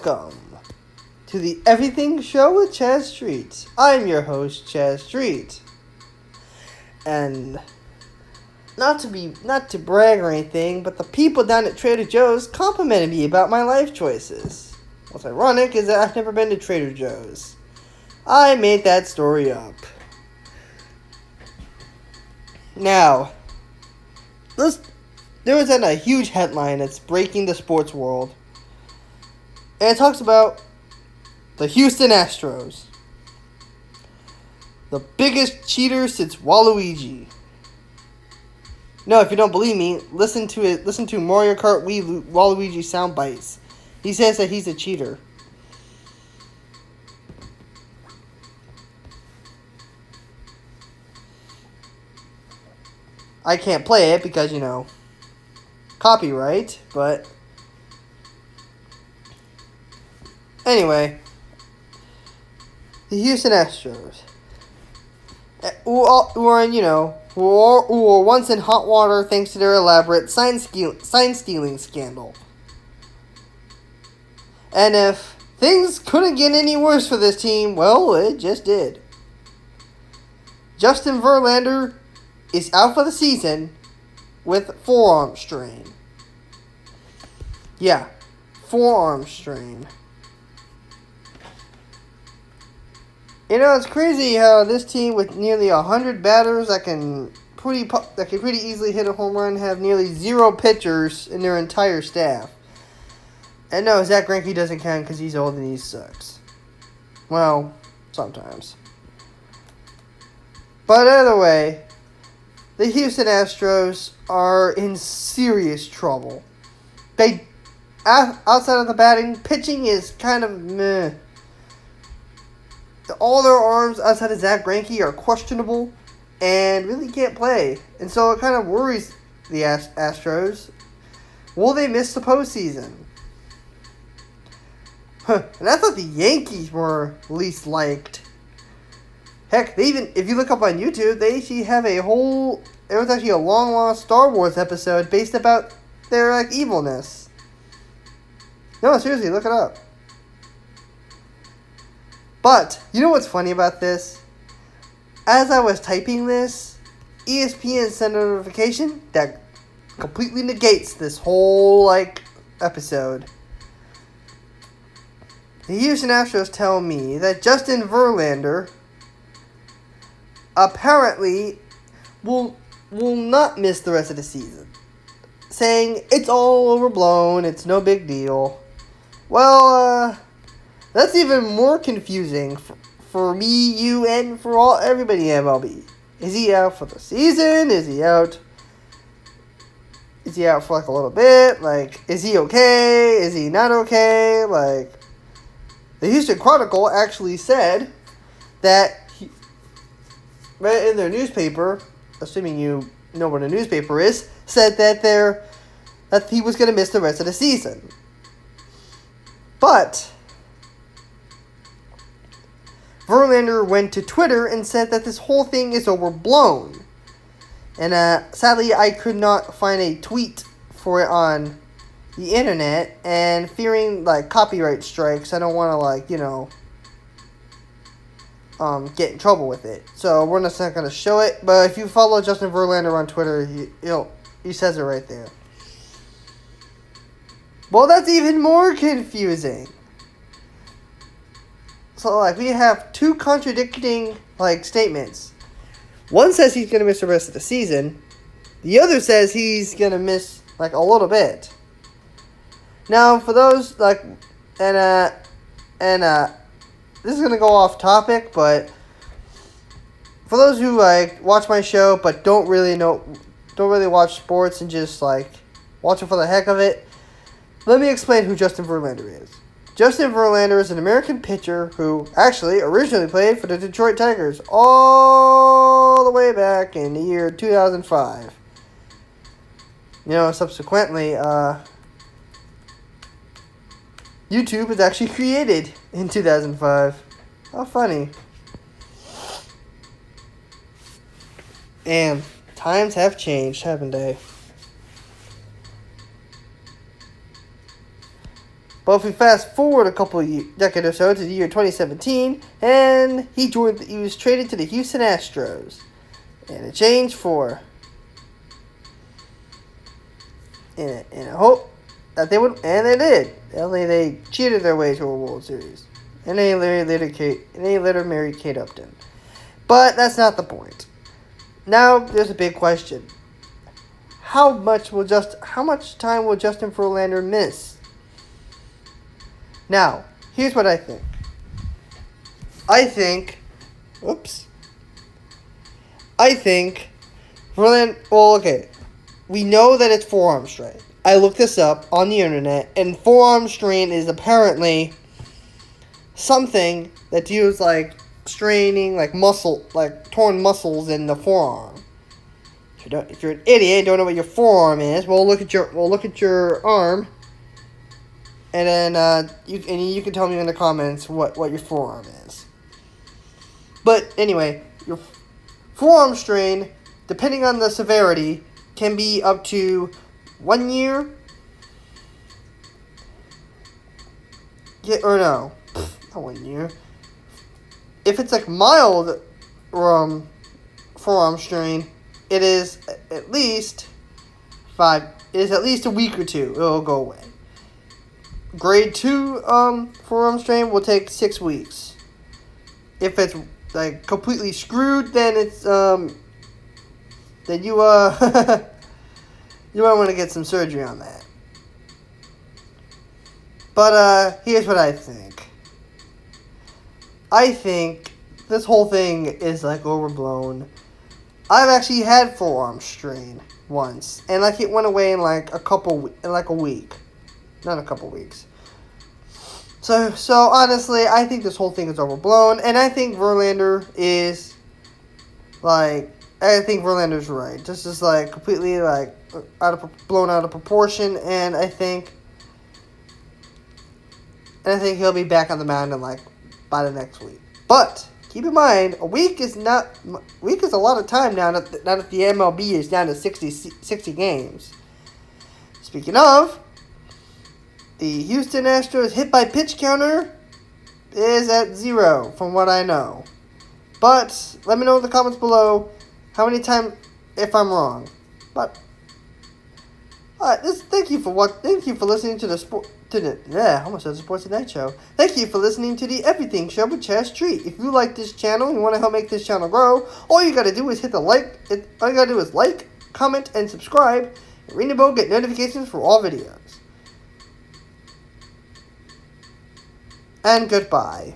Welcome to the Everything Show with Chaz Street. I'm your host, Chaz Street. And not to brag or anything, but the people down at Trader Joe's complimented me about my life choices. What's ironic is that I've never been to Trader Joe's. I made that story up. Now, there was a huge headline that's breaking the sports world. And it talks about the Houston Astros. The biggest cheater since Waluigi. No, if you don't believe me, listen to Mario Kart Wii Waluigi sound bites. He says that he's a cheater. I can't play it because, copyright, but anyway, the Houston Astros, who were once in hot water thanks to their elaborate sign stealing scandal. And if things couldn't get any worse for this team, well, it just did. Justin Verlander is out for the season with forearm strain. Yeah, forearm strain. It's crazy how this team with nearly 100 batters that can pretty easily hit a home run have nearly 0 pitchers in their entire staff. And no, Zach Greinke doesn't count because he's old and he sucks. Well, sometimes. But either way, the Houston Astros are in serious trouble. Outside of the batting, pitching is kind of meh. All their arms outside of Zach Greinke are questionable and really can't play. And so it kind of worries the Astros. Will they miss the postseason? And I thought the Yankees were least liked. Heck, if you look up on YouTube, they actually have there was actually a long-lost Star Wars episode based about their, evilness. No, seriously, look it up. But, you know what's funny about this? As I was typing this, ESPN sent a notification that completely negates this whole, episode. The Houston Astros tell me that Justin Verlander apparently will not miss the rest of the season, saying it's all overblown, it's no big deal. Well, that's even more confusing for me, you, and for everybody in MLB. Is he out for the season? Is he out for a little bit? Is he okay? Is he not okay? The Houston Chronicle actually said that in their newspaper, assuming you know what a newspaper is, said that he was going to miss the rest of the season. But Verlander went to Twitter and said that this whole thing is overblown. And sadly, I could not find a tweet for it on the internet. And fearing copyright strikes, I don't want to get in trouble with it. So we're not going to show it. But if you follow Justin Verlander on Twitter, he says it right there. Well, that's even more confusing. So, we have two contradicting, statements. One says he's going to miss the rest of the season. The other says he's going to miss, a little bit. Now, for those, this is going to go off topic, but for those who, watch my show but don't really watch sports and just, watch it for the heck of it, let me explain who Justin Verlander is. Justin Verlander is an American pitcher who actually originally played for the Detroit Tigers all the way back in the year 2005. Subsequently, YouTube was actually created in 2005. How funny. And times have changed, haven't they? But if we fast forward a couple of decades or so to the year 2017, and he was traded to the Houston Astros in exchange for, in a hope that they would, and they did. Only they cheated their way to a World Series, and they later married Kate Upton. But that's not the point. Now there's a big question: how much time will Justin Verlander miss? Now, here's what I think. We know that it's forearm strain. I looked this up on the internet, and forearm strain is apparently something that deals like straining, like torn muscles in the forearm. If you're an idiot and don't know what your forearm is, we'll look at your arm, and then you can tell me in the comments what your forearm is. But anyway, your forearm strain, depending on the severity, can be up to 1 year. Not 1 year. If it's like mild forearm strain, it is at least a week or two. It'll go away. Grade 2 forearm strain will take 6 weeks. If it's like completely screwed, then it's then you you might want to get some surgery on that. But here's what I think. I think this whole thing is like overblown. I've actually had forearm strain once, and like it went away in like a week, not a couple weeks. So honestly, I think this whole thing is overblown, and I think Verlander's right. This is like completely like blown out of proportion, and I think he'll be back on the mound by the next week. But keep in mind, a week is a lot of time now that the MLB is down to 60 games. Speaking of, the Houston Astros hit by pitch counter is at 0, from what I know. But let me know in the comments below how many times, if I'm wrong. But thank you for listening to I almost said the Sports Tonight Show. Thank you for listening to the Everything Show with Chaz Treat. If you like this channel and you want to help make this channel grow, all you gotta do is like, comment, and subscribe. And ring the bell, get notifications for all videos. And goodbye.